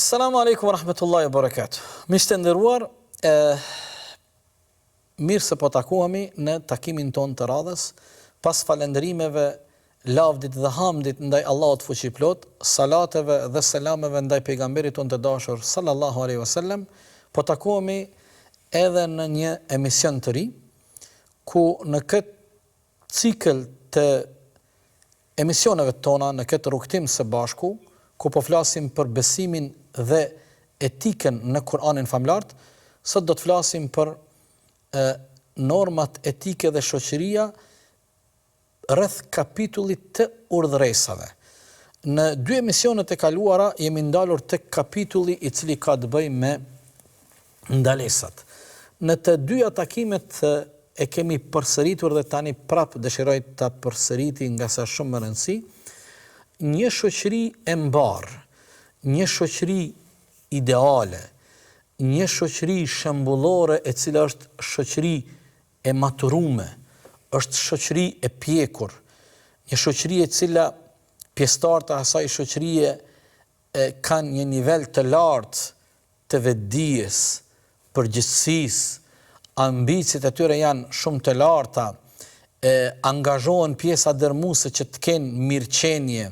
Assalamu alaikum wa rahmatullahi wa barakatuh. Miq të nderuar, mirë se po takohemi në takimin ton të radhës, pas falënderimeve, lavdit dhe hamdit ndaj Allahut fuqiplot, salateve dhe selameve ndaj pejgamberit ton të dashur sallallahu alaihi wasallam, po takohemi edhe në një emision të ri, ku në këtë cikël të emisioneve tona, në këtë rrugtim së bashku, ku po flasim për besimin dhe etikën në Kur'anin famlart, sot do të flasim për normat etike dhe shoqëria rreth kapitullit të urdhëresave. Në dy emisionet e kaluara jemi ndalur tek kapitulli i cili ka të bëjë me ndalesat. Në të dyja takimet e kemi përsëritur dhe tani prap dëshiroj ta përsëriti nga sa shumë më rëndësi, një shoqëri e mbarë, një shoqëri ideale, një shoqëri shembullore e cila është shoqëri e maturume, është shoqëri e pjekur, një shoqëri e cila pjesëtarët e asaj shoqërie kanë një nivel të lartë të vetdijes, përgjegjësisë, ambicet e tyre janë shumë të larta, angazhohen pjesa dërmuese që të kenë mirëqenie,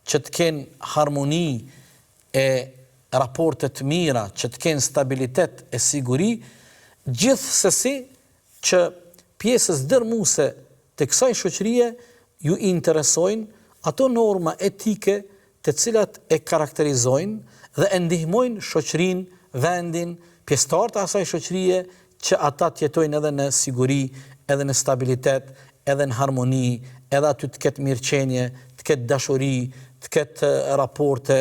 që të kenë harmoni e raportet mira, që të kenë stabilitet e siguri, gjithsesi që pjesës dërmuese të kësaj shoqërie ju interesojnë ato norma etike të cilat e karakterizojnë dhe e ndihmojnë shoqërinë, vendin, pjesëtarët e asaj shoqërie që ata të jetojnë edhe në siguri, edhe në stabilitet, edhe në harmoni, edhe aty të ketë mirëqenie, të ketë dashuri, të ketë raporte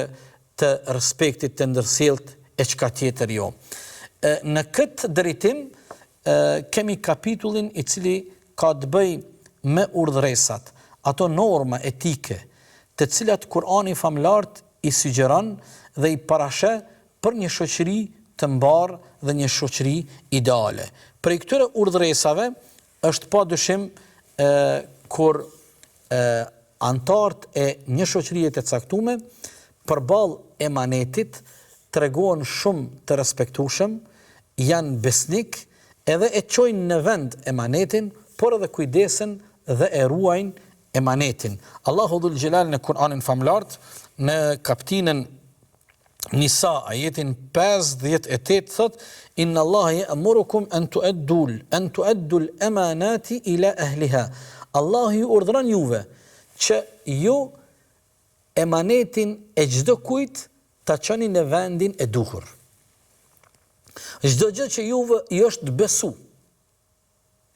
të respektit të ndërsjellët e çka tjetër jo. Në këtë drejtim kemi kapitullin i cili ka të bëjë me urdhëresat, ato norma etike, të cilat Kur'ani famlart i sugjeron dhe i parasheh për një shoqëri të mbarë dhe një shoqëri ideale. Prej këtyre urdhëresave është padyshim kur antarët e një shoqërie të caktuar përballë emanetit tregohen shumë të respektueshëm, janë besnik, edhe e çojnë në vend emanetin, por edhe kujdesen dhe e ruajnë emanetin. Allahu dhul Xhelal në Kur'anin famlart, në kapitullin Nisa, ajetin 58 thot: Inna Allaha ya'murukum an tu'addu al-amanati ila ahliha. Allahu ju urdhëron juve që ju emanetin e çdo kujt ta çoni në vendin e duhur. Çdo gjë që juve ju është besu,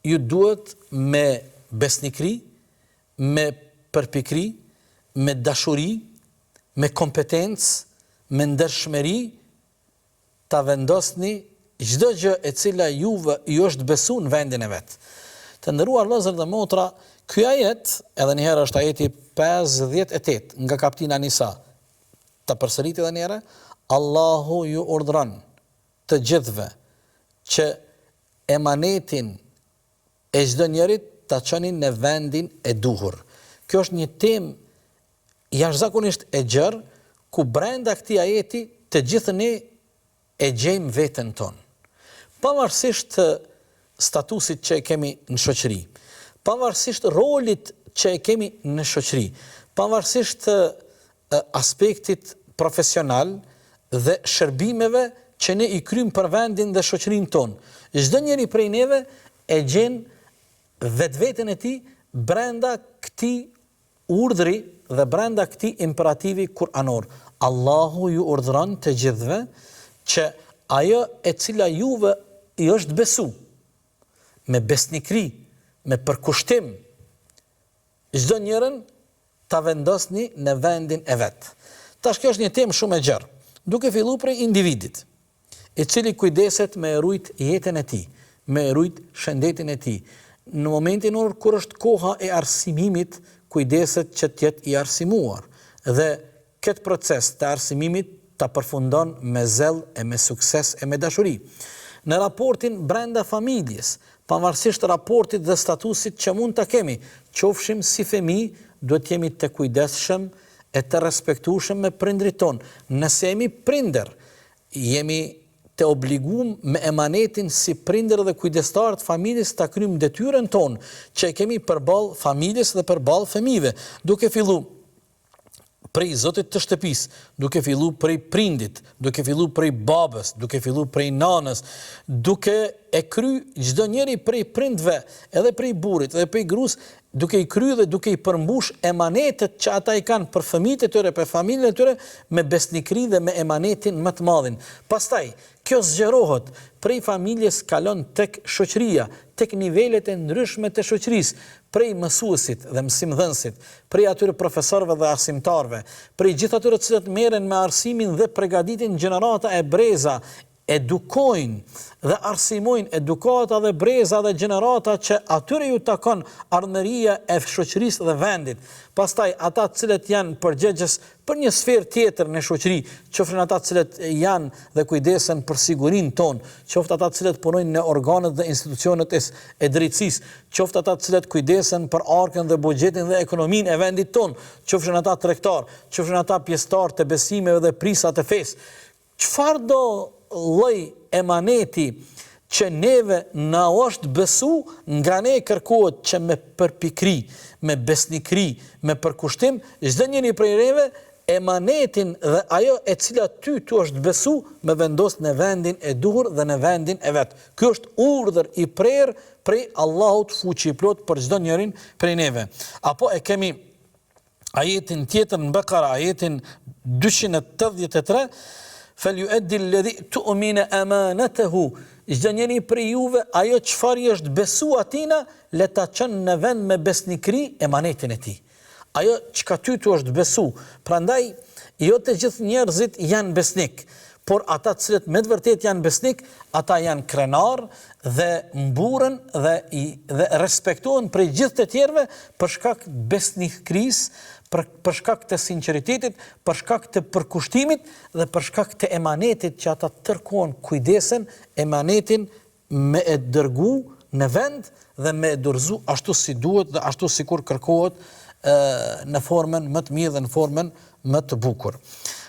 ju duhet me besnikri, me përpikri, me dashuri, me kompetencë, me ndershmëri ta vendosni çdo gjë e cila juve ju është besu në vendin e vet. Të nderuar vëllezër dhe motra, ky ajet, edhe një herë është ajeti 58 nga kapitulla Nisa. Ta përsërit edhe një herë, Allahu ju urdhëron të gjithëve që emanetin e çdo njerit ta çoni në vendin e duhur. Kjo është një temë jashtëzakonisht e gjerë, ku brenda këtij ajeti të gjithë ne e gjejmë veten tonë. Pavarësisht statusit që e kemi në shoqëri, pavarësisht rolit që e kemi në shoqëri, pavarësisht aspektit profesional dhe shërbimeve që ne i kryjmë për vendin dhe shoqërinë tonë, çdo njeri prej neve e gjen vetveten e tij brenda këtij urdhri dhe brenda këtij imperativi kuranor. Allahu ju urdhëron të gjithëve që ajo e cila juve i është besu, me besnikri, me përkushtim, çdo njërin ta vendosni në vendin e vet. Tash kjo është një temë shumë e gjerë, duke filluar prej individit, i cili kujdeset me rujt jetën e tij, me rujt shëndetin e tij. Në momentin kur është koha e arsimimit, kujdeset që të jetë i arsimuar dhe këtë proces të arsimimit ta përfundon me zell e me sukses e me dashuri. Në raportin brenda familjes, pavarësisht raportit dhe statusit që mund ta kemi, qofshim si fëmijë, duhet jemi të kujdesshëm e të respektueshëm me prindrit ton. Nëse jemi prindër, jemi të obliguar me emanetin si prindër dhe kujdestar të familjes ta kryejmë detyrën tonë që e kemi përballë familjes dhe përballë fëmijëve, duke filluar prej zotit të shtëpisë, duke fillu prej prindit, duke fillu prej babës, duke fillu prej nanës, duke e kry çdo njeri prej prindve, edhe prej burrit, edhe prej gruas, duke i kry dhe duke i përmbush emanetet që ata i kanë për fëmijët e tyre, për familjen e tyre, me besnikëri dhe me emanetin më të madhin. Pastaj, kjo zgjerohet prej familjes kalon tek shoqëria, tek nivelet e ndryshme të shoqërisë, prej mësuesit dhe mësimdhënësit, prej atyre profesorëve dhe arsimtarëve, prej gjithë atyre të cilët merren me arsimin dhe përgatitin gjenerata e breza, edukojnë dhe arsimojnë edukata dhe breza dhe gjenerata që atyre ju takon ardhmëria e shoqërisë dhe vendit. Pastaj ata të cilët janë përgjegjës për një sferë tjetër në shoqëri, qofshin ata të cilët janë dhe kujdesen për sigurinë tonë, qoftë ata të cilët punojnë në organet dhe institucionet e drejtësisë, qoftë ata të cilët kujdesen për arkën dhe buxhetin dhe ekonominë e vendit tonë, qofshin ata tregtar, qofshin ata pjesëtar të besimeve dhe prisa të fesë. Çfarë do lloj emaneti që neve na është besu, nga ne kërkohet që me përpikri, me besnikri, me përkushtim, çdo njeri prej neve emanetin dhe ajo e cila ty është besu, me vendos në vendin e duhur dhe në vendin e vet. Ky është urdhër i prerë prej Allahut fuqiplot për çdo njerin prej neve. Apo e kemi ajetin tjetër në Bekara, ajetin 283, فَلْيُؤَدِّ الَّذِي تُؤْمِنَ أَمَانَتَهُ. Çdo njeri prej juve ajo çfarë i është besu atina, le ta çon në vend me besnikëri emanetin e tij. Ajo çka ty është besu. Prandaj jo të gjithë njerëzit janë besnik, por ata të cilët me të vërtet janë besnik, ata janë krenar dhe mburën dhe respektohen prej gjithë të tjerëve për shkak besnikërisë, për shkak të sinqeritetit, për shkak të përkushtimit dhe për shkak të emanetit që ata tërkohen kujdesen emanetin me e dërgu në vend dhe me e dorëzu ashtu si duhet dhe ashtu sikur kërkohet në formën më të mirë dhe në formën më të bukur.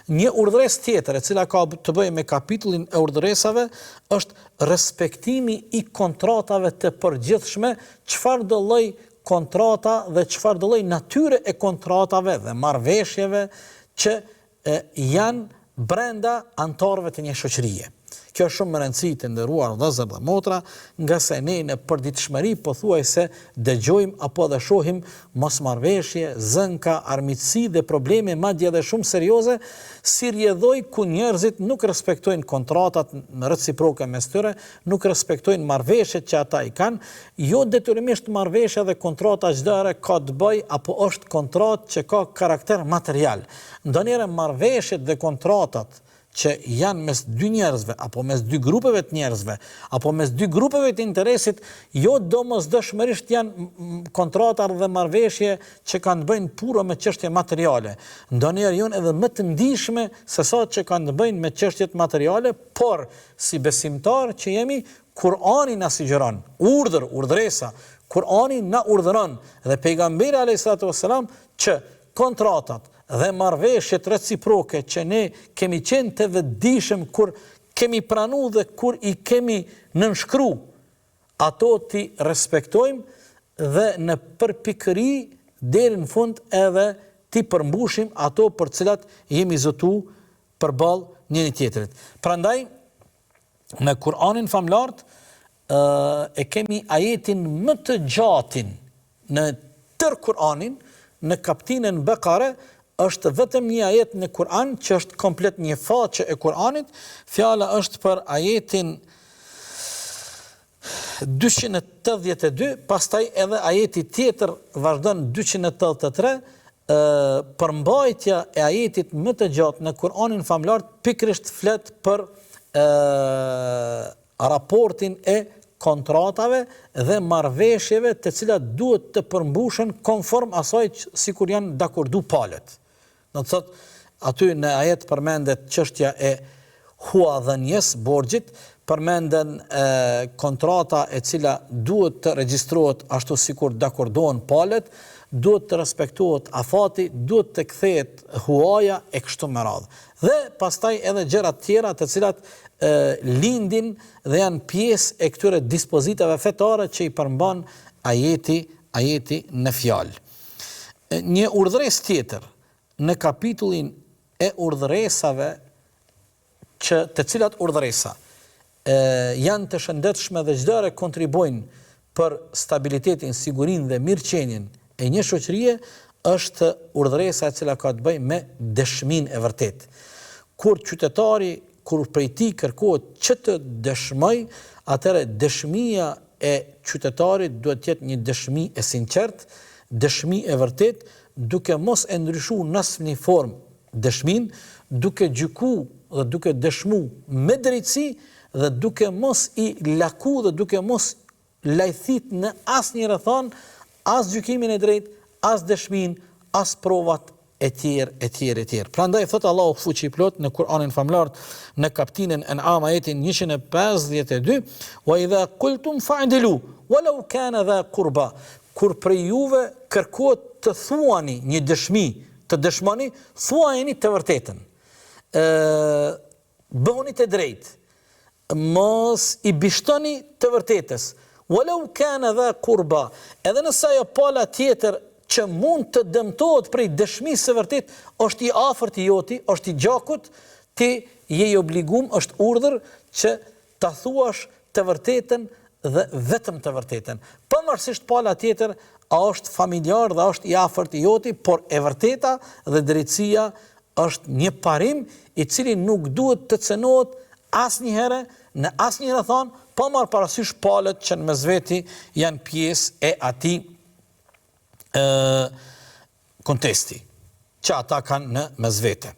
Një urdhëresë tjetër e cila ka të bëjë me kapitullin e urdhëresave është respektimi i kontratave të përgjithshme, çfarë do lloj kontrata dhe çfarë do lloj natyre e kontratave dhe marrëveshjeve që janë brenda antarëve të një shoqërie. Kjo është shumë më rëndësishme të nderuar vëllezër dhe motra, nga se ne në përditshmëri pothuajse dëgjojmë apo dhe shohim mosmarrveshje, zënka, armiqësi dhe probleme madje edhe shumë serioze, si rrjedhoj ku njerëzit nuk respektojnë kontratat reciproke mes tyre, nuk respektojnë marrëveshjet që ata i kanë, jo detyrimisht marrëveshja dhe kontrata çdo herë ka të bëjë apo është kontratë që ka karakter material. Ndonjëherë marrëveshjet dhe kontratat që janë mes dy njerëzve, apo mes dy grupeve të njerëzve, apo mes dy grupeve të interesit, jo domosdoshmërisht janë kontrata dhe marrëveshje që kanë të bëjnë puro me çështje materiale. Ndonjëherë janë edhe më të ndihshme se sa që kanë të bëjnë me çështjet materiale, por si besimtar që jemi, Kur'ani na sugjeron, urdhresa, Kur'ani na urdhëron dhe pejgamberi alayhis salam që kontratat dhe marrëveshjet reciproke që ne kemi qenë të vetëdijshëm kur kemi pranuar dhe kur i kemi nënshkru, ato ti respektojmë dhe në përpikëri deri në fund edhe ti përmbushim ato për cilat jemi zotu përballë njëri tjetrit. Prandaj në Kur'anin famlart e kemi ajetin më të gjatin në tër Kur'anin, në kapitullin Bekare, është vetëm një ajet në Kur'an që është komplet një faqe e Kur'anit. Fjala është për ajetin 282, pastaj edhe ajeti tjetër vazhdon 283, përmbajtja e ajetit më të gjatë në Kur'anin famlar pikërisht flet për raportin e kontratave dhe marrëveshjeve të cilat duhet të përmbushen konform asaj sikur janë dakordu palët. Do të thotë aty në ajet përmendet çështja e huadhënies borxhit, përmenden kontrata e cila duhet të regjistrohet ashtu sikur dakordohen palët, duhet të respektohet afati, duhet të kthehet huaja e kështu me radhë. Dhe pastaj edhe gjëra të tjera të cilat lindin dhe janë pjesë e këtyre dispozitave fetare që i përmban ajeti në fjalë. Një urdhëresë tjetër në kapitullin e urdhëresave të cilat urdhëresa janë të shëndetshme dhe çdore kontribojnë për stabilitetin, sigurinë dhe mirëqenien e një shoqërie, është urdhëresa e cila ka të bëjë me dëshminë e vërtetë. Kur qytetari, kur prej tij kërkohet që të dëshmoj, atëherë dëshmia e qytetarit duhet të jetë një dëshmi e sinqertë, dëshmi e vërtetë, duke mos e ndryshuar në asnjë formë dëshminë, duke gjykuar dhe duke dëshmuar me drejtësi dhe duke mos i laku dhe duke mos lajthit në asnjë rrethon, as gjykimin e drejtë, as dëshminë, as provat e tjerë. Prandaj thot Allahu fuqi plot në Kur'anin famlar në kapitullin An'am ajetin 152, wa idha qultum fa'dilu walau kana dha qurba. Kur prej juve kërkohet të thuani një dëshmi, të dëshmoni, thuajeni të vërtetën. Bëhuni të drejtë. Mos i bishtoni të vërtetës. Walau kana dha qurba. Edhe nëse ajo pala tjetër që mund të dëmtohet prej dëshmisë së vërtetë, është i afërt i joti, është i gjakut, ti je i obliguar, është urdhër që ta thuash të vërtetën dhe vetëm të vërtetën. Pavarësisht pala tjetër a është familjar dhe është i afërt i joti, por e vërteta dhe drejtësia është një parim i cili nuk duhet të cënohet asnjëherë në asnjë rrethon, pa marrë parasysh palët që në mesveti janë pjesë e atij kontesti që ata kanë në mesvete.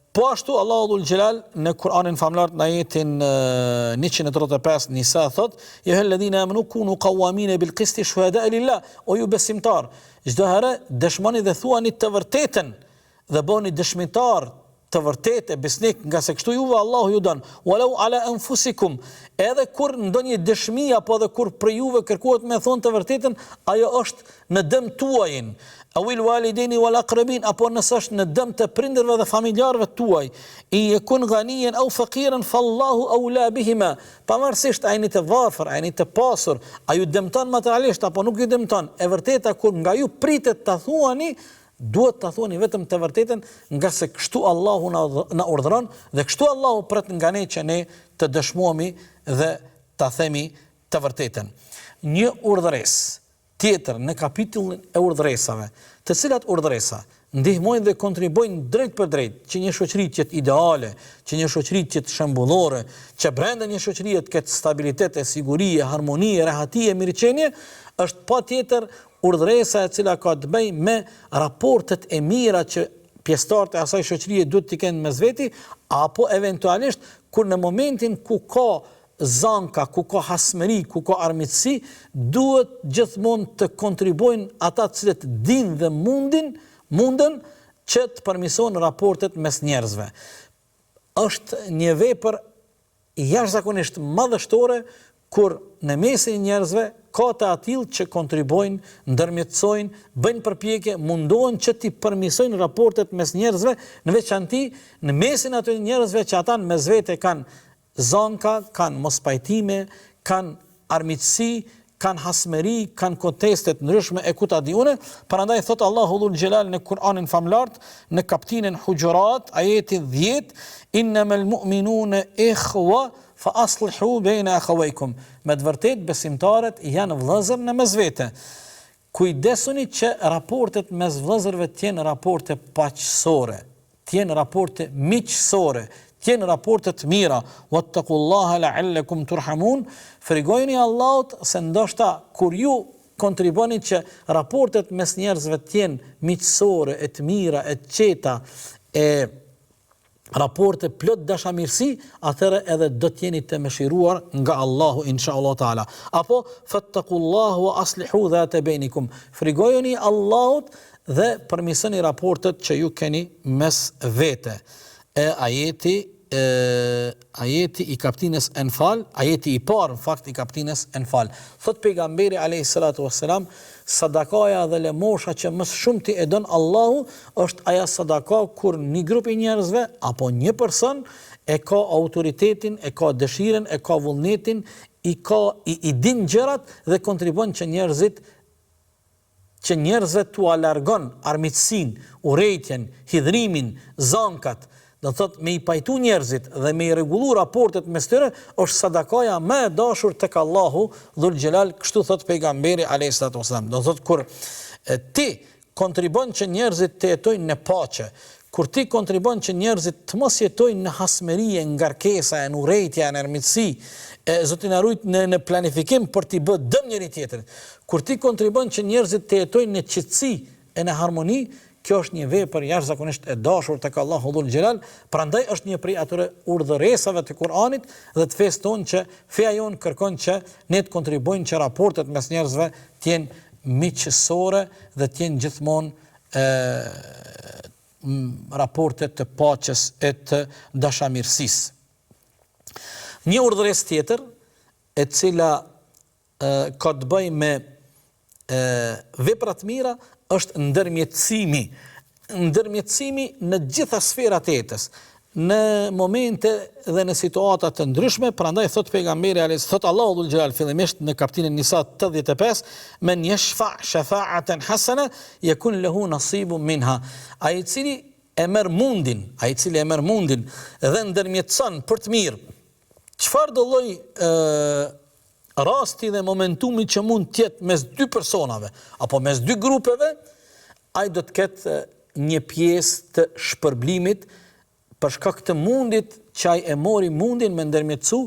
Po ashtu Allahu dhul Xhelal në Kur'anin famlar në ajetin 135 Nisa thot: "Ya alladhina amanu kunu qawamin bil qist shuhada lillah", o ju besimtar, çdo herë dëshmoni dhe thuani të vërtetën dhe bëni dëshmitar të vërtetë besnik, nga se kështu juve Allahu ju don. Walau ala anfusikum, edhe kur ndonjë dëshmi apo edhe kur për juve kërkohet me thonë të vërtetën, ajo është në dëm tuajin. Awil walidaini wal aqrabin, apo nëse është në dëm të prindërve dhe familjarëve tuaj. I yakun ghaniyan aw faqiran fallahu awla bihima. Pavarësisht a jeni të varfër, a jeni të pasur, a ju dëmton materialisht apo nuk ju dëmton, e vërteta kur nga ju pritet ta thuani, duhet të thuani vetëm të vërtetën, nga se kështu Allahu na urdhëron dhe kështu Allahu pret nga ne që ne të dëshmohemi dhe të themi të vërtetën. Një urdhëresë tjetër në kapitullin e urdhëresave, të cilat urdhëresa ndihmojnë dhe kontribojnë drejt për drejt që një shoqëri të jetë ideale, që një shoqëri të jetë shembullore, që brenda një shoqërie të ketë stabilitet, e siguri, harmoni, rehati e mirëqenie, është patjetër urdhëresa e cila ka të bëjë me raportet e mira që pjesëtarët e asaj shoqërie duhet të kenë mes veti, apo eventualisht kur në momentin ku ka zanka, ku ka hasmëri, ku ka armiqësi, duhet gjithmonë të kontribojnë ata të cilët dinë dhe munden që të përmirësojnë raportet mes njerëzve. Është një vepër jashtëzakonisht madhështore kur në mesin e njerëzve ka të atill që kontribojnë, ndërmjetësojnë, bëjnë përpjekje, mundohen që t'i përmirësojnë raportet mes njerëzve, në veçanti në mesin ato njerëzve që ata mes vete kanë zanka, kanë mospajtime, kanë armiqësi, kanë hasmëri, kanë kontestet ndryshme e kuta diune. Prandaj thot Allahu dhul Xhelal në Kur'anin famlart në kapitullin Hujurat ajeti 10: "Innamal mu'minuna ikhwa fa aslihu bayna akhawaykum." Me të vërtetë besimtarët janë vëllezër në mesvete. Kujdesuni që raportet mes vëllezërve të jenë raporte paqësore, të jenë raporte miqësore, të jenë raporte të mira. Wattaqullaha la'allakum turhamun. Frigojeni Allahut se ndoshta kur ju kontriboni që raportet mes njerëzve të jenë miqësore, e të mira, e të qeta, e raporte plot dashamirësi, atëherë edhe do të jeni të mëshiruar nga Allahu inshallah taala. Apo fattaqullahu wa aslihu dhata bainikum. Frigojeni Allahut dhe përmirësoni raportet që ju keni mes vete. Ajeti ajeti i kapitines Enfal, ajeti i parë në fakt i kapitines Enfal. Thot pejgamberi alayhis salatu wassalam, sadakaja dhe lëmosha që më shumë ti e don Allahu është aja sadaka kur një grup i njerëzve apo një person e ka autoritetin, e ka dëshiren, e ka vullnetin, i din gjërat dhe kontribon që njerëzve t'u alargon armiqsin, urrejtjen, hidhrimin, zankat. Do thot me i pajtu njerëzit dhe me i rregullu raportet mes tyre është sadakaja më e dashur tek Allahu Dhul Xhelal, kështu thot pejgamberi alayhis salatu wasalam. Do thot kur ti kontribon që njerëzit të jetojnë në paqe, kur ti kontribon që njerëzit të mos jetojnë në hasmërie, në ngarkesa, në urrejtje, në ermitësi, Zotin na rujt në planifikim për t'i bë dëm njëri tjetrit, kur ti kontribon që njerëzit të jetojnë në qetësi e në harmoni, kjo është një vepër jashtëzakonisht e dashur tek Allahu Dhul Xhelal, prandaj është një prej atyre urdhëresave të Kuranit dhe të fesë tonë që feja jonë kërkon që ne të kontribojmë që raportet mes njerëzve të jenë miqësore dhe të jenë gjithmonë raportet të paqes e të dashamirësisë. Një urdhëresë tjetër, e cila ka të bëjë me vepra të mira, është ndërmjetësimi. Ndërmjetësimi në gjitha sferat e jetës, në momente dhe në situata të ndryshme, prandaj thot pejgamberi thot Allahu Dhul Xhelal fillimisht në kapitullin Nisa 85, men yashfa shafa'atan hasana yakun lahu nasibun minha. Ai i cili e merr mundin dhe ndërmjetëson për të mirë, çfarë do lloj rasti dhe momentumi që mund tjetë mes dy personave, apo mes dy grupeve, ai do të ketë një pjesë të shpërblimit për shkak të mundit që ai e mori mundin me ndërmjetësu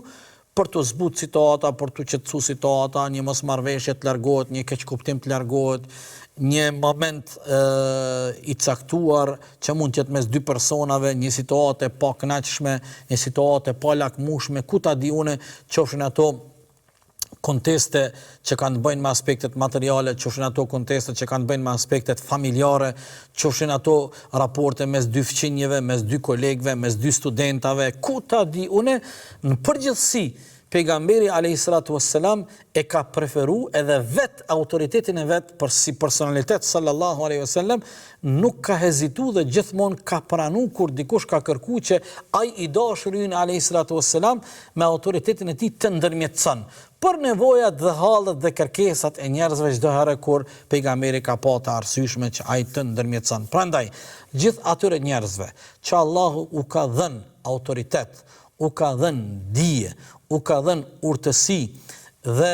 për të zbutë situata, për të qetësu situata, një mosmarrveshje të largohet, një keqkuptim të largohet, një moment i caktuar që mund të jetë mes dy personave, një situatë e pa kënaqshme, një situatë e pa lakmueshme, ku ta di unë, qofshin ato konteste që kanë të bëjnë me aspektet materiale, qofshin ato konteste që kanë të bëjnë me aspektet familjare, qofshin ato raporte mes dy fëmijëve, mes dy kolegëve, mes dy studentave, ku ta di unë, në përgjithësi pejgamberi alayhis salatu wassalam e ka preferu edhe vet autoritetin e vet për si personalitet sallallahu alaihi wasallam, nuk ka hezitu dhe gjithmonë ka pranu kur dikush ka kërku që ai i dashurin alayhis salatu wassalam me autoritetin e tij të ndërmjetëson për nevojat dhe hallet dhe kërkesat e njerëzve çdo herë kur pejgamberi ka pa të arsyeshme që ai të ndërmjetëson. Prandaj, gjithë atyre njerëzve që Allahu u ka dhënë autoritet, u ka dhënë dije, u ka dhënë urtësi dhe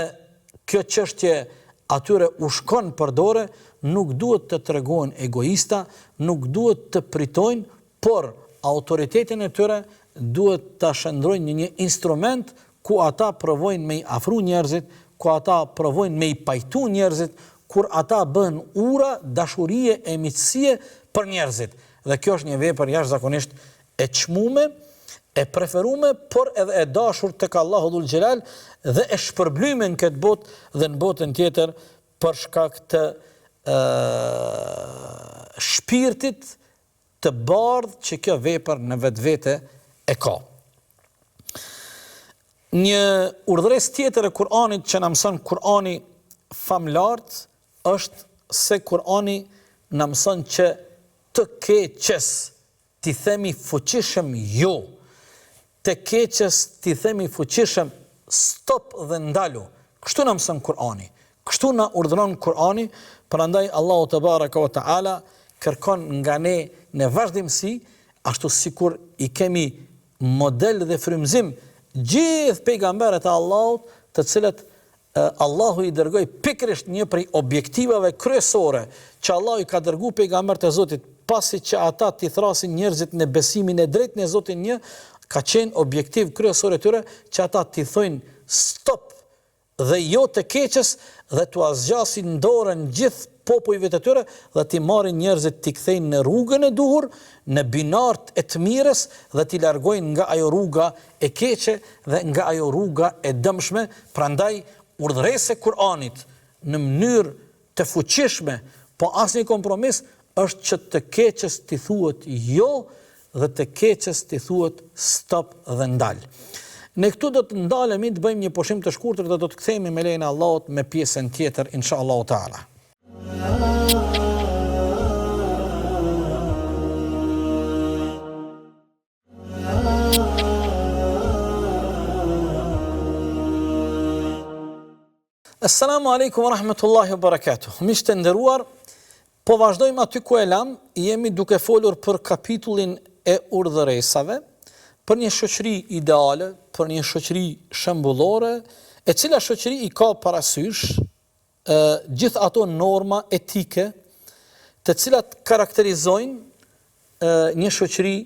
kjo çështje atyre u shkon për dorë, nuk duhet të tregohen egoista, nuk duhet të pritojnë, por autoritetin e tyre duhet ta shndrojnë në një instrument ku ata provojnë me i afru njerëzit, ku ata provojnë me i pajtu njerëzit, kur ata bën ura, dashurie e miqësie për njerëzit. Dhe kjo është një vepër jashtëzakonisht e çmuar, e preferume, por edhe e dashur tek Allahu Dhul Xhelal dhe e shpërblyme në këtë botë dhe në botën tjetër për shkak të shpirtit të bardhë që kjo vepër në vetvete e ka. Një urdhëresë tjetër e Kur'anit që na mëson Kur'ani famlart është se Kur'ani na mëson që të keqes ti themi fuqishëm jo, të keqes ti themi fuqishëm stop dhe ndalu. Kështu na mëson Kur'ani. Kështu na urdhëron Kur'ani, prandaj Allahu te baraka ve taala kërkon nga ne në vazhdimsi, ashtu sikur i kemi model dhe frymëzim gjithë pejgamberët e Allahut, të cilët Allahu i dërgoi pikërisht një prej objektivave kryesore që Allahu i ka dërguar pejgamberët e Zotit, pasi që ata t'i thrasin njerëzit në besimin e drejtë në Zotin një, ka qenë objektiv kryesor e tyre që ata t'i thojnë stop dhe jo të keqes dhe t'u azgjasin dorën gjithë popujve të tyre dhe t'i marrin njerëzit t'i kthejnë në rrugën e duhur, në binart e të mirës dhe t'i largojnë nga ajo rruga e keqe dhe nga ajo rruga e dëmshme. Prandaj urdhëresë e Kur'anit në mënyrë të fuqishme, po asnjë kompromis, është që të keqes t'i thuhet jo dhe të keqes t'i thuhet stop dhe ndal. Ne këtu do të ndalemi, të bëjmë një pushim të shkurtër dhe do të kthehemi me lejen e Allahut me pjesën tjetër inshallah taala. Assalamu alaikum wa rahmatullahi wa barakatuh. Miq të nderuar, po vazhdojmë aty ku e lam, jemi duke folur për kapitullin e urdhëresave, për një shoqëri ideale, për një shoqëri shembullore, e cila shoqëri i ka parasysh gjithë ato norma etike të cilat karakterizojnë një shoqëri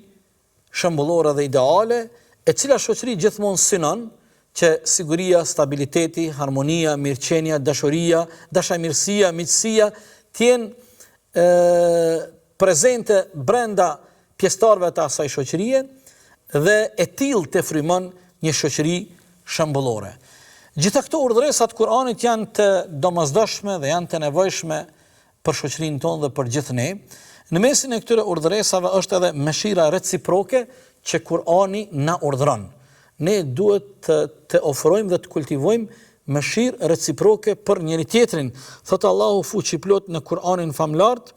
shembullore dhe ideale, e cila shoqëri gjithmonë synon që siguria, stabiliteti, harmonia, mirëqenia, dashuria, dashamirësia, miqësia t'jenë prezente brenda pjesëtarëve të asaj shoqërie dhe e tillë të frymon një shoqëri shembullore. Gjitha këto urdhëresat Kur'anit janë të domosdoshme dhe janë të nevojshme për shoqërinë tonë dhe për gjithë ne. Në mesin e këtyre urdhëresave është edhe mëshira reciproke që Kur'ani na urdhëron. Ne duhet të ofrojmë dhe të kultivojmë mëshirë reciproke për njëri tjetrin. Thot Allahu fuqiplot në Kur'anin famlart: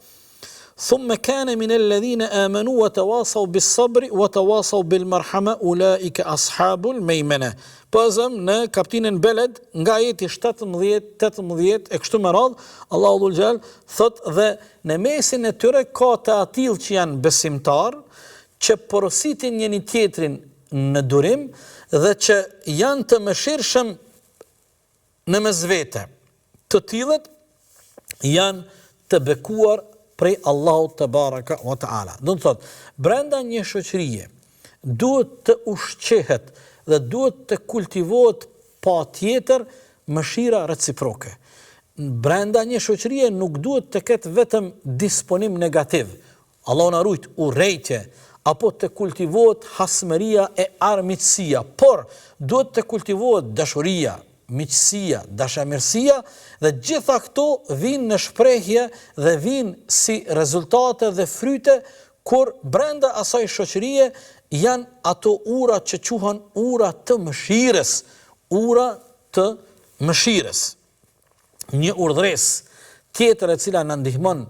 "Thumma kana minal ladhina amanu wa tawasaw bis-sabri wa tawasaw bil-marhama ulaika ashabul maymana." Pozëm në kapitullin Beled nga ajeti 17, 18 e kështu me radh, Allahu dhul xhel thot dhe në mesin e tyre ka të atill që janë besimtar, që porositin njëri tjetrin në durim dhe që janë të mëshirshëm në mes vete. Të tillët janë të bekuar prej Allahut te baraka wa taala. Do të thotë, brenda një shoqërie duhet të ushqehet dhe duhet të kultivohet patjetër mëshira reciproke. Brenda një shoqërie nuk duhet të ketë vetëm disponim negativ. Allahu na rujt urrejtje apo të kultivohet hasmëria e armiqësia, por duhet të kultivohet dashuria, miqësia, dashamirësia dhe gjitha këto vinë në shprehje dhe vinë si rezultate dhe fryte kur brenda asaj shoqërie janë ato ura që quhen ura të mëshirës, ura të mëshirës. Një urdhëresë tjetër e cila na ndihmon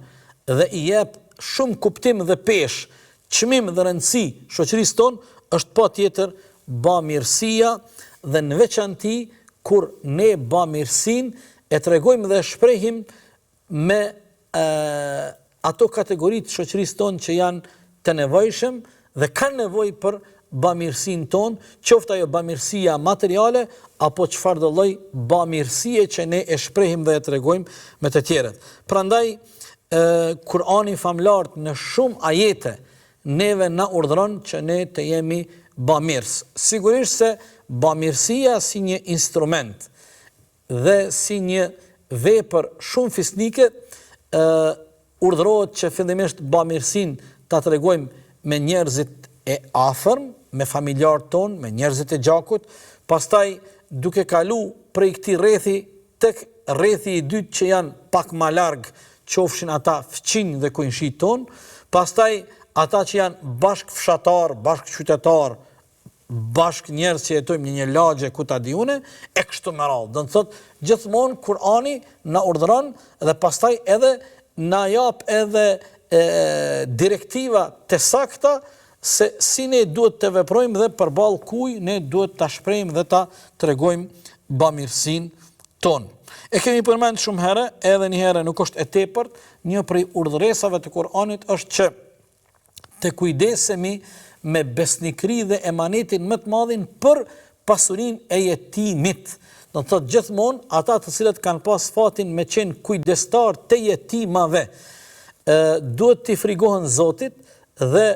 dhe i jep shumë kuptim dhe peshë, çmim dhe rëndësi shoqërisë tonë është patjetër bamirësia dhe në veçanti kur ne bamirësinë e tregojmë dhe shprehim me ato kategoritë shoqërisë tonë që janë të nevojshëm dhe kanë nevojë për bamirësinë tonë, qoftë ajo bamirësia materiale apo çfarëdo lloj bamirësie që ne e shprehim dhe e tregojmë me të tjerët. Prandaj Kur'ani famlart në shumë ajete neve na urdhëron që ne të jemi bamirës. Sigurisht se bamirësia si një instrument dhe si një vepër shumë fisnike urdhërohet që fillimisht bamirësinë ta tregojmë me njerëzit e afërm, me familjarët tonë, me njerëzit e gjakut, pastaj duke kalu prej këtij rrethi tek rrethi i dytë që janë pak më larg, qofshin ata fëqinj dhe kujnshit tonë, pastaj ata që janë bashk fshatar, bashk qytetar, bashk njerëz që jetojmë në një lagje ku ta diune, e kështu me radhë. Do të thotë, gjithmonë Kur'ani na urdhëron dhe pastaj edhe na jap edhe direktiva të sakta se si ne duhet të veprojmë dhe përballë kujt ne duhet ta shprehim dhe ta tregojmë bamirësinë tonë. E kemi përmendur shumë herë, edhe një herë nuk është e tepërt, një prej urdhëresave të Kur'anit është që të kujdesemi me besnikëri dhe emanetin më të madhin për pasurinë e jetimit. Do të thotë gjithmonë ata të cilët kanë pas fatin me qenë kujdestar të jetimave, duhet t'i frigohen Zotit dhe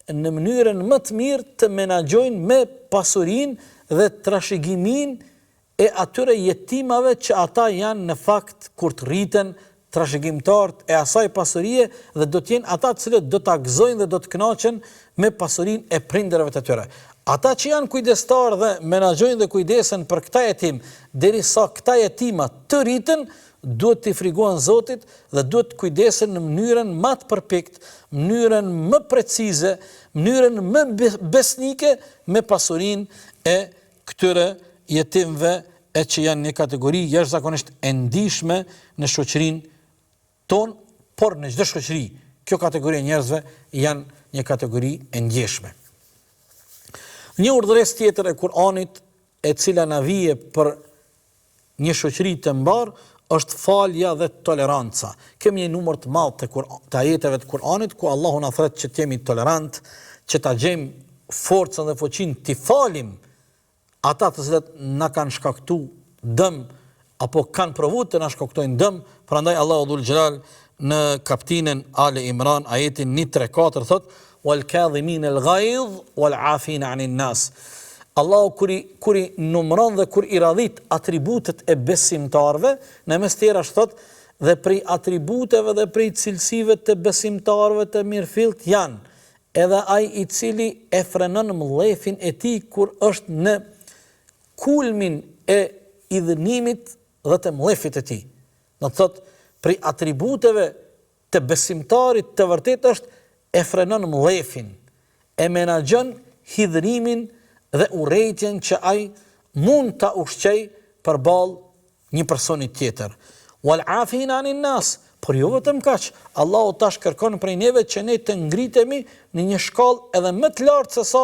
në mënyrën më të mirë të menaxhojnë me pasurinë dhe trashëgiminë e atyre jetimave që ata janë në fakt kur të rriten trashëgimtarët e asaj pasurie dhe do të jenë ata të cilët do ta gëzojnë dhe do të kënaqen me pasurinë e prindërve të tyre. Ata që janë kujdestarë dhe menaxhojnë dhe kujdesen për këta jetim, derisa këta jetima të rriten, duhet të frikojnë Zotit dhe duhet të kujdesen në mënyrën më të përpikt, mënyrën më precize, mënyrën më besnike me pasurinë e këtyre jetimëve e që janë një kategori jashtëzakonisht e ndihshme në shoqërinë tonë, por në çdo shoqëri kjo kategori e njerëzve janë një kategori e ndjeshme. Një urdhëresë tjetër e Kur'anit e cila na vije për një shoqëri të mbar është falja dhe toleranca. Kemi një numër të madh të ajeteve të Kur'anit ku Allahu na thret që të jemi tolerant, që ta gjejmë forcën dhe fuqinë të falim ata të cilët na kanë shkaktuar dëm apo kanë provuar të na shkaktojnë dëm. Prandaj Allahu dhul xhelal në kapitullin Ale Imran ajetin 134 thot wal kadhimin al ghayz wal afin anin nas. Allahu kur i numëron dhe kur i radhit atributet e besimtarëve, në mes tjera thot dhe prej atributeve dhe prej cilësive të besimtarëve të mirëfillt janë edhe ai i cili e frenon mllëfin e tij kur është në kulmin e idhënimit dhe të mllëfit të tij. Do të thot prej atributeve të besimtarit të vërtet është e frenon mllëfin, e menaxhon hidhrimin dhe urrejtjen që ai mund ta ushqej përballë një personi tjetër. Wal afin anin nas, por jo vetëm kaq, Allahu tash kërkon prej neve që ne të ngritemi në një shkallë edhe më të lartë se sa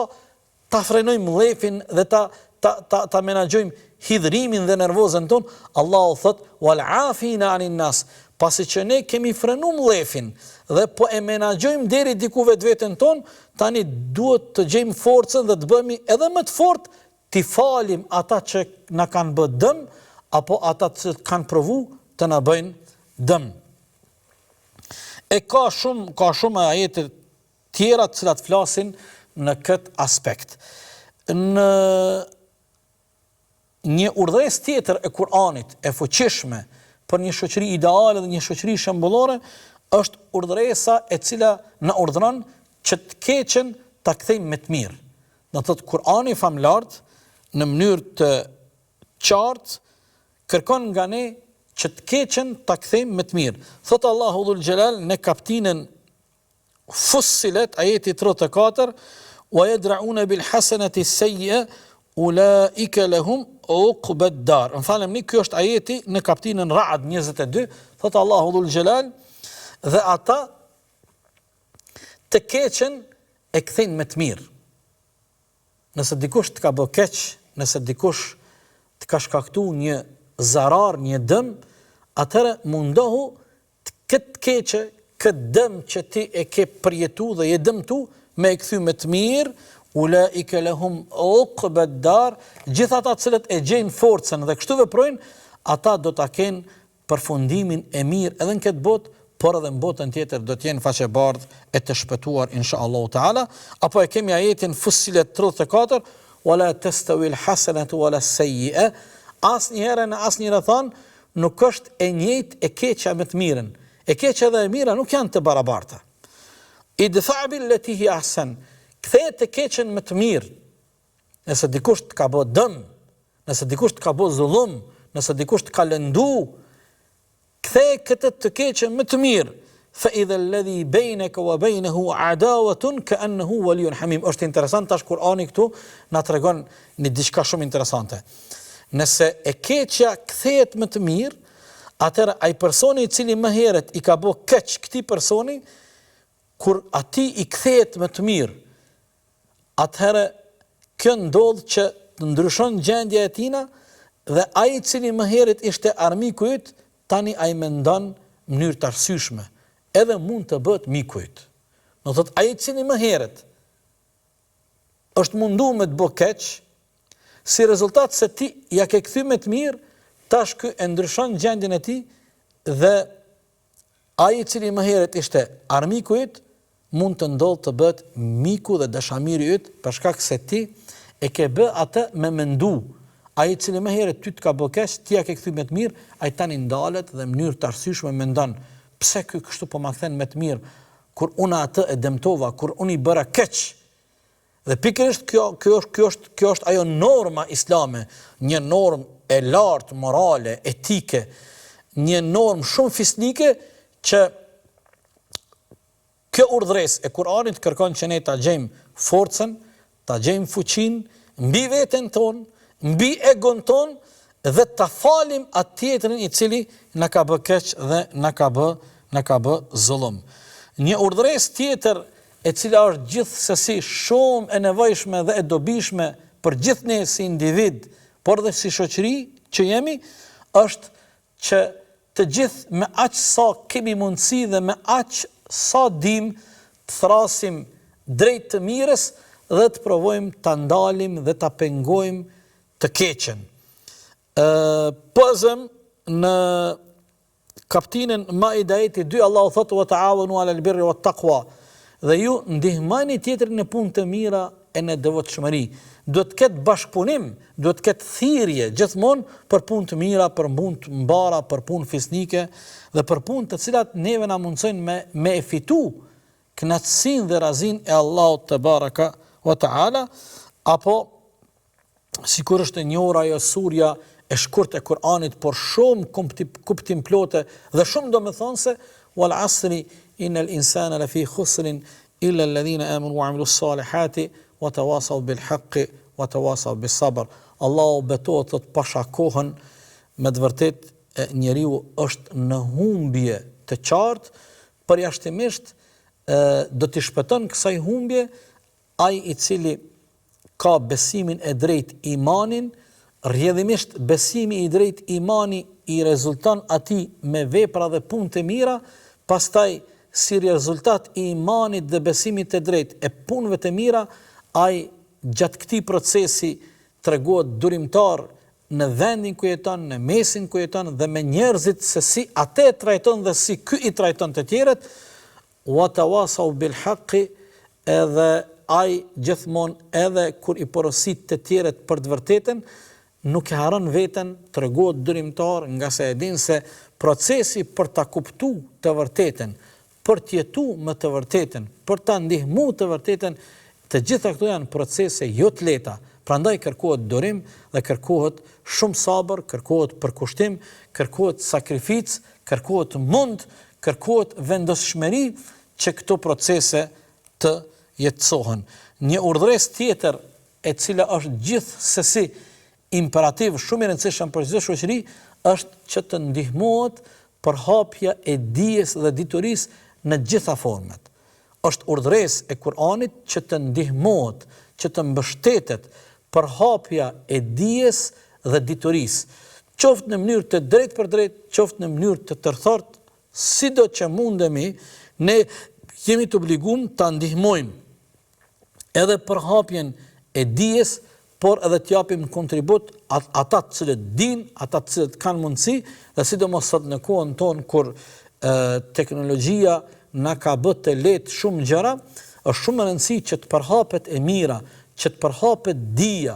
ta frenojmë mllëfin dhe ta menaxhojmë hidhrimin dhe nervozën ton. Allahu thot wal afin anin nas, pasi që ne kemi frenuar mllëfin dhe po e menaxhojmë deri diku vetveten ton, tani duhet të gjejmë forcën dhe të bëhemi edhe më të fortë t'i falim ata që na kanë bërë dëm apo ata që kanë provu të na bëjnë dëm. E ka shumë ajete tjera të cilat flasin në këtë aspekt. Në një urdhëresë tjetër e Kur'anit e fuqishme për një shoqëri ideale dhe një shoqëri shembullore është urdhëresa e cila na urdhëron që të keqen ta kthejmë me të mirë. Do të thotë Kur'ani famlart në mënyrë të qartë kërkon nga ne që të keqen ta kthejmë me të mirë. Thot Allahu dhul xhelal në kapitullin Fussilet ajeti 34 wa yadra'una bil hasanati sayyi'a ulaika lahum uqbad dar. M'falem, ky është ajeti në kapitullin Ra'd 22, thot Allahu dhul xhelal dhe ata të keqen e kthejnë me të mirë. Nëse dikush të ka bë keq, nëse dikush të ka shkaktuar një zarar, një dëm, atëherë mundohu këtë keqe, këtë dëm që ti e ke përjetu dhe je dëmtu, me e kthy me të mirë, ulaika lahum uqbad dar, gjithë ata cilët e gjejnë forcën dhe kështu veprojnë, ata do ta kenë përfundimin e mirë edhe në këtë botë, por edhe në botën tjetër do të jenë faqebardh e të shpëtuar inshallah taala. Apo e kemi ajetin Fussilet 34, wala tastawi alhasanatu wala sayyi'a. Asnjëherë në asnjë rrethon nuk është e njëjtë e keqja me të mirën. E keqja dhe e mira nuk janë të barabarta. Idfa' billati hi ahsan. Kthehet të keqen me të mirë. Nëse dikush të ka bë dëm, nëse dikush të ka bë zullum, nëse dikush të ka lëndu, kthej këtë të keqen me të mirë. Fa idha alladhi bainaka wa bainahu adawatun ka'annahu waliyyun hamim. Është interesant tash Kur'ani këtu na tregon një diçka shumë interesante. Nëse e keqja kthehet me të mirë, atëherë ai personi i cili më herët i ka bë keq këtij personi, kur ati i kthehet me të mirë, atëherë kjo ndodh që të ndryshon gjendja e tina dhe ai i cili më herët ishte armiku yt, tani ai mendon në mënyrë të arsyeshme, edhe mund të bëhet miku yt. Do thotë ai i cili më herët është munduar me të bëj keq, si rezultat se ti ja ke kthy me të mirë, tash ky e ndryshon gjendjen e tij dhe ai i cili më herët ishte armiku yt mund të ndodhë të bëhet miku dhe dashamiri yt për shkak se ti e ke bë atë me mendu, Ai cili më herët ty të ka bë keq, ti ja ke kthy me të mirë, ai tani ndalet dhe në mënyrë të arsyeshme mendon, pse ky kështu po ma kthen me të mirë, kur unë atë e dëmtova, kur unë i bëra keq. Dhe pikërisht kjo është ajo norma islame, një normë e lartë morale, etike, një normë shumë fisnike që kjo urdhresë e Kur'anit kërkon që ne ta gjejmë forcën, ta gjejmë fuqinë mbi veten tonë, mbi egon ton dhe ta falim atë tjetrin i cili na ka bë keq dhe na ka bë zullum. Një urdhresë tjetër e cila është gjithsesi shumë e nevojshme dhe e dobishme për gjithë ne si individ, por dhe si shoqëri që jemi, është që të gjithë me aq sa kemi mundësi dhe me aq sa dim të thrasim drejt të mirës dhe të provojmë ta ndalim dhe ta pengojmë të keqen. Pëzëm në kaptinën Maida 2, Allahu thotë wa ta'awanu 'alal birri wat taqwa. Dhe ju ndihmani tjetrin në punë të mira e në devotshmëri. Duhet të ketë bashkëpunim, duhet të ketë thirrje gjithmonë për punë të mira, për punë të mbara, për punë fisnike dhe për punë të cilat neve na mundsojnë me e fitu kënaqësinë dhe razinë e Allahut te baraka wa ta'ala, apo sikur është e njohur ajo surja e shkurt e Kur'anit, por shumë kuptim plote dhe shumë domethënëse, wal asri innal insana lafi khusrin illa alladhina amanu wa amilus salihati wa tawasaw bil haqqi wa tawasaw bis sabr. Allahu betohet thot pasha kohën, me të vërtetë njeriu është në humbje të qartë, përjashtimisht do t'i shpëton kësaj humbje ai i cili ka besimin e drejt imanin, rrjedhimisht besimi i drejt imani i rezulton atij me vepra dhe punë të mira, pastaj si rezultat i imanit dhe besimit të drejt e punëve të mira, ai gjatë këtij procesi tregohet durimtar në vendin ku jeton, në mesin ku jeton dhe me njerëzit se si atë e trajton dhe si ky i trajton të tjerët, wa tawasaw bil haqqi, edhe ai gjithmonë edhe kur i porosit të tjerët për të vërtetën, nuk e haron veten, tregohet durimtar, nga se e din se procesi për ta kuptuar të vërtetën, për të jetuar me të vërtetën, për ta ndihmuar të vërtetën, të gjitha këto janë procese jo të lehta. Prandaj kërkohet durim dhe kërkohet shumë sabër, kërkohet përkushtim, kërkohet sakrificë, kërkohet mund, kërkohet vendosshmëri që këto procese të jetësohen. Një urdhresë tjetër e cila është gjithsesi imperativ shumë i rëndësishëm për çdo shoqëri është që të ndihmohet përhapja e dijes dhe diturisë në gjitha format. Është urdhresë e Kur'anit që të ndihmohet, që të mbështetet përhapja e dijes dhe diturisë, qoftë në mënyrë të drejtë për drejtë, qoftë në mënyrë të tërthort, sido që mundemi, ne jemi të obliguar ta ndihmojmë edhe përhapjen e dijes, por edhe t'japim kontribut ata të cilët din, ata të cilët kanë mundësi, dhe sidomos sot në kohën tonë kur teknologjia na ka bërë të lehtë shumë gjëra, është shumë e rëndësishme që të përhapet e mira, që të përhapet dija,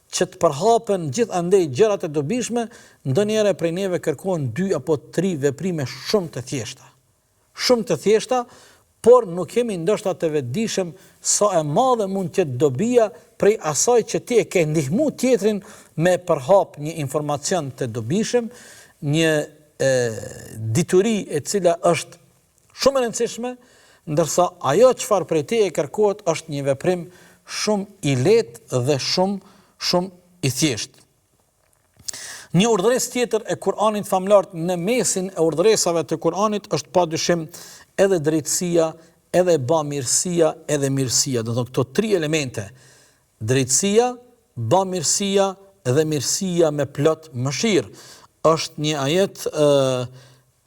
që të përhapen gjithandej gjërat e dobishme, ndonjëherë prej neve kërkohen 2 apo 3 veprime shumë të thjeshta. Shumë të thjeshta, por nuk kemi ndoshta të vetëdijshëm sa e madhe mund të jetë dobia prej asaj që ti e ke ndihmuar tjetrin me përhap një informacion të dobishëm, një dituri e cila është shumë e rëndësishme, ndërsa ajo çfarë prej teje kërkohet është një veprim shumë i lehtë dhe shumë i thjeshtë. Një urdhëresë tjetër e Kur'anit famlar në mesin e urdhëresave të Kur'anit është padyshim edhe drejtësia, edhe bamirësia, edhe mirësia. Do të thotë këto 3 elemente: drejtësia, bamirësia dhe mirësia me plot mëshirë. Është një ajet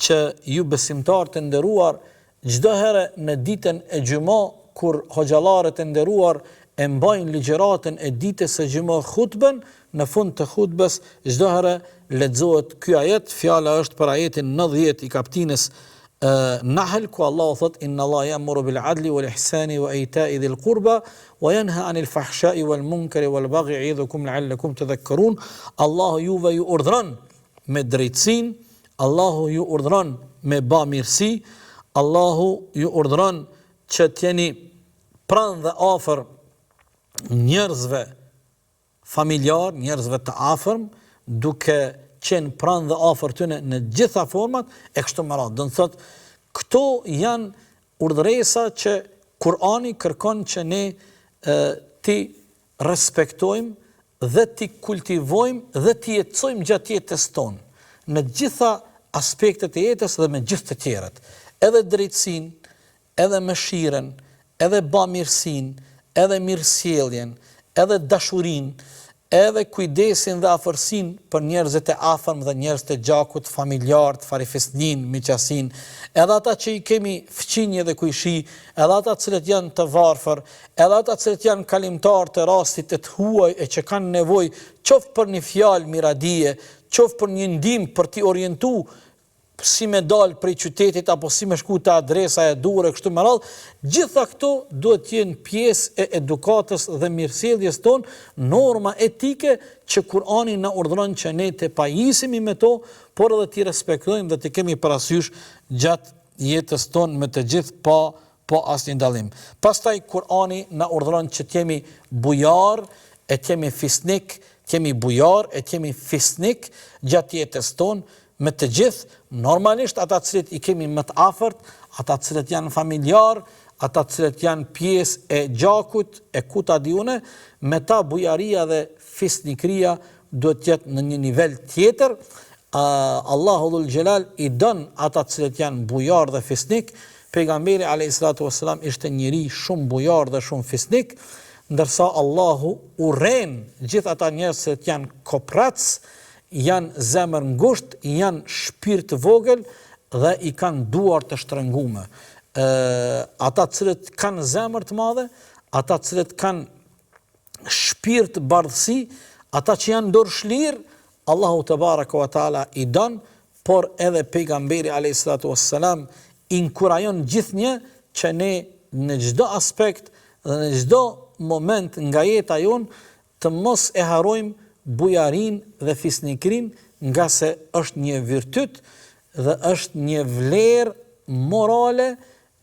që ju besimtarë të nderuar çdo herë në ditën e xhumë, kur hoxhallarët e nderuar e mbajnë ligjëratën e ditës së xhumë hutben, në fund të hutbes çdo herë lexohet ky ajet. Fjala është për ajetin 90 i kaptinës Nahl ku Allahu thot inna Allah ya'muru bil adli wal ihsani wa ita'i dhil qurba wa yanha 'anil fahsha'i wal munkari wal baghi ya'idhukum la'allakum tadhakkarun. Allahu juve ju urdhron me drejtësinë, Allahu ju urdhron me bamirësi, Allahu ju urdhron që t'jeni pranë dhe afër njerëzve familjar, njerëzve të afërm, duke qenë pranë dhe afër tyne në gjitha format e kështu me radhë. Do të thotë, këto janë urdhresa që Kurani kërkon që ne ti respektojmë dhe ti kultivojmë dhe ti jetësojmë gjatë jetës tonë, në gjitha aspektet e jetës dhe me gjithë të tjerët. Edhe drejtësinë, edhe mëshirën, edhe bamirësinë, edhe mirësjelljen, edhe dashurinë, edhe kujdesin dhe afërsinë për njerëzit e afërm dhe njerëzit e gjakut, familjarët, farifisnin, miqasin, edhe ata që i kemi fqinje dhe kujshi, edhe ata cilët janë të varfër, edhe ata cilët janë kalimtar të rastit të huaj e që kanë nevojë qoftë për një fjalë miradije, qoftë për një ndihmë për t'i orientu si me dalë prej qytetit apo si me shku te adresa e duhur e kështu me radhë, gjitha këto duhet të jenë pjesë e edukatës dhe mirësjelljes tonë, norma etike që Kurani na urdhëron që ne të pajisemi me to, por edhe t'i respektojmë dhe të kemi parasysh gjatë jetës tonë me të gjithë pa asnjë dallim. Pastaj Kurani na urdhëron që t'jemi bujar e t'jemi fisnik, t'jemi bujar e t'jemi fisnik gjatë jetës tonë me të gjithë, normalisht ata cilët i kemi më të afërt, ata cilët janë familjar, ata cilët janë pjesë e gjakut, e kuta diune, me ta bujaria dhe fisnikria duhet të jetë në një nivel tjetër. Allahu dhul Xhelal i don ata cilët janë bujar dhe fisnik. Pejgamberi alayhis salatu wassalam ishte njëri shumë bujar dhe shumë fisnik, ndërsa Allahu urren gjithë ata njerëz që janë koprac, janë zemër ngusht, janë shpirt vogël dhe i kanë duar të shtrëngume. Ata cilët kanë zemër të madhe, ata cilët kanë shpirt bardhësi, ata që janë dorëshlir, Allahu te baraka wa taala i don, por edhe pejgamberi alayhis salatu wassalam inkurajon gjithnjë që ne në çdo aspekt dhe në çdo moment nga jeta jonë të mos e harrojmë bujarin dhe fisnikrin, nga se është një virtyt dhe është një vlerë morale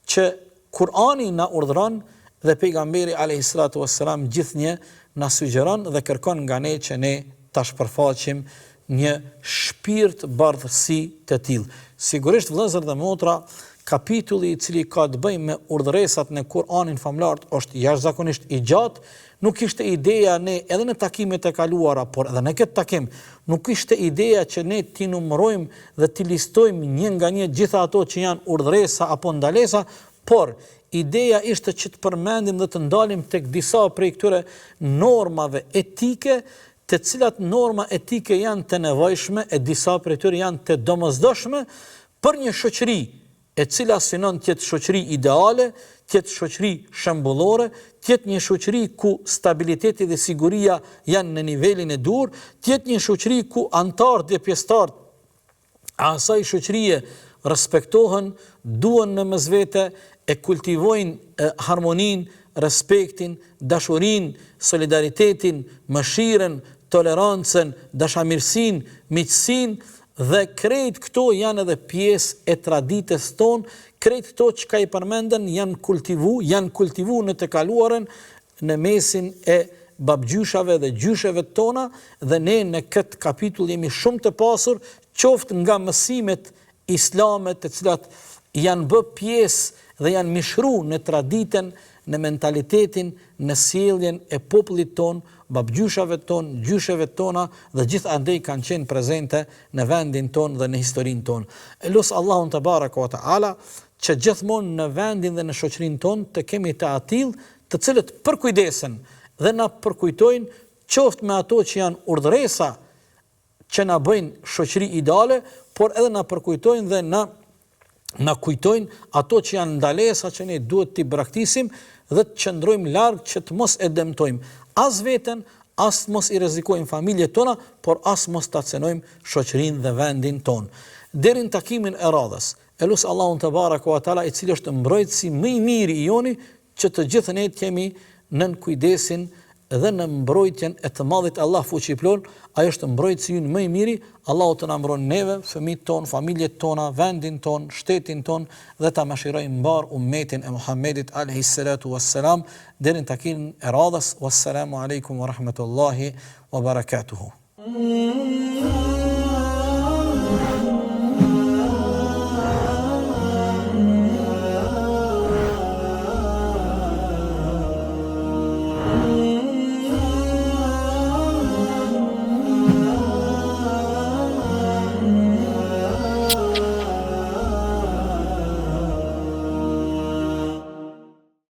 që Kurani na urdhëron dhe pejgamberi alayhis salatu wassalam gjithnjë na sugjeron dhe kërkon nga ne që ne ta shpërfaqim një shpirt bardhësi të tillë. Sigurisht vëllezër dhe motra, kapitulli i cili ka të bëjë me urdhëresat në Kur'anin famlar është jashtëzakonisht i gjatë. Nuk ishte ideja ne edhe në takimet e kaluara, por edhe në këtë takim, nuk ishte ideja që ne t'i numërojmë dhe t'i listojmë një nga një gjitha ato që janë urdhëresa apo ndalesa, por ideja ishte që të përmendim dhe të ndalim tek disa prej këtyre normave etike, të cilat norma etike janë të nevojshme e disa prej tyre janë të domosdoshme për një shoqëri e cila synon të jetë shoqëri ideale, të jetë shoqëri shembullore, të jetë një shoqëri ku stabiliteti dhe siguria janë në nivelin e dur, të jetë një shoqëri ku antarët dhe pjesëtarët e asaj shoqërie respektohen, duhen në mesvete, e kultivojnë harmoninë, respektin, dashurinë, solidaritetin, mëshirën, tolerancën, dashamirësinë, miqësinë, dhe krejt këto janë edhe pjesë e traditës tonë, krejt këto që ka i përmenden janë kultivu në të kaluarën në mesin e babgjyshave dhe gjysheve tona, dhe ne në këtë kapitull jemi shumë të pasur, qoftë nga mësimet islame të cilat janë bë pjesë dhe janë mishru në traditën, në mentalitetin, në sjelljen e popullit ton, babgjyshave ton, gjysheve tona dhe gjithandej kanë qenë prezente në vendin ton dhe në historinë ton. Lut Allahun te baraka wa taala që gjithmonë në vendin dhe në shoqërinë ton të kemi të atill të cilët përkujdesen dhe na përkujtojnë qoftë me ato që janë urdhëresa që na bëjnë shoqëri ideale, por edhe na përkujtojnë dhe na kujtojnë ato që janë ndalesa që ne duhet t'i braktisim dhe të qëndrojmë larg që të mos e dëmtojmë as veten, as mos i rrezikojmë familjet tona, por as mos ta cenojmë shoqërinë dhe vendin ton. deri në takimin e radhës. Elus Allahun te baraka wa taala, i cili është mbrojtësi më i miri i joni, që të gjithë ne të jemi nën kujdesin dhe në mbrojtjen e të madhit Allah fuqiplon. Ai është mbrojtësi ynë më i miri. Allahu të na mbron neve, fëmijët ton, familjet tona, vendin ton, shtetin ton, dhe ta mëshirojë mbar ummetin e Muhammedit alayhi salatu wassalam deri në takimin e radhës. Wassalamu alaikum wa rahmatullahi wa barakatuhu.